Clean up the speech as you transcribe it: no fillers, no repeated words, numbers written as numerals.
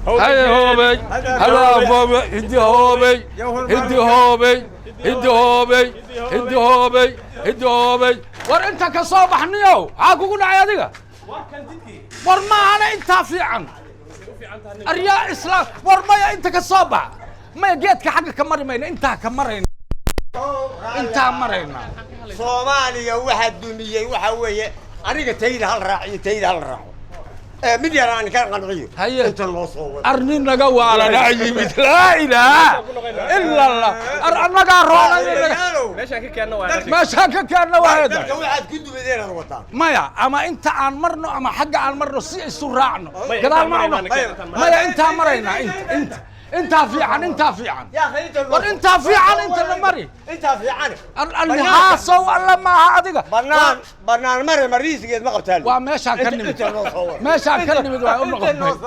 هيا هوبي هلا هوبي هدي هوبي هدي هوبي هدي هوبي هدي هوبي هدي هوبي ور انت كصوبح نيو عاكو قلنا عياديك ور ما انا انت في عن الرياء اسلام ور ما انت كصوبح ما جيتك حقك مرينا انت كمرينا انت مرينا Soomaaliya waxa dumiyay waxa weeye aniga tayda hal raaciyo tayda hal raaco mid yaraan ka qanciyo inta loo soo wado arnin naga waala naayimid la ilaaha illa allah arnaga roonay meeshaan ka keenna waa dadka waxaad ku dubadeena wataa maya ama inta aan marno ama xagga aan marno si isu raacno gadaal marno maya inta marayna انت في عن انت في عن وانت في عن انت المري انت في عن النحاسه ولا ما هذيك برنامج مري مريس قد ما قبتها وماشي كلمه ماشي كلمه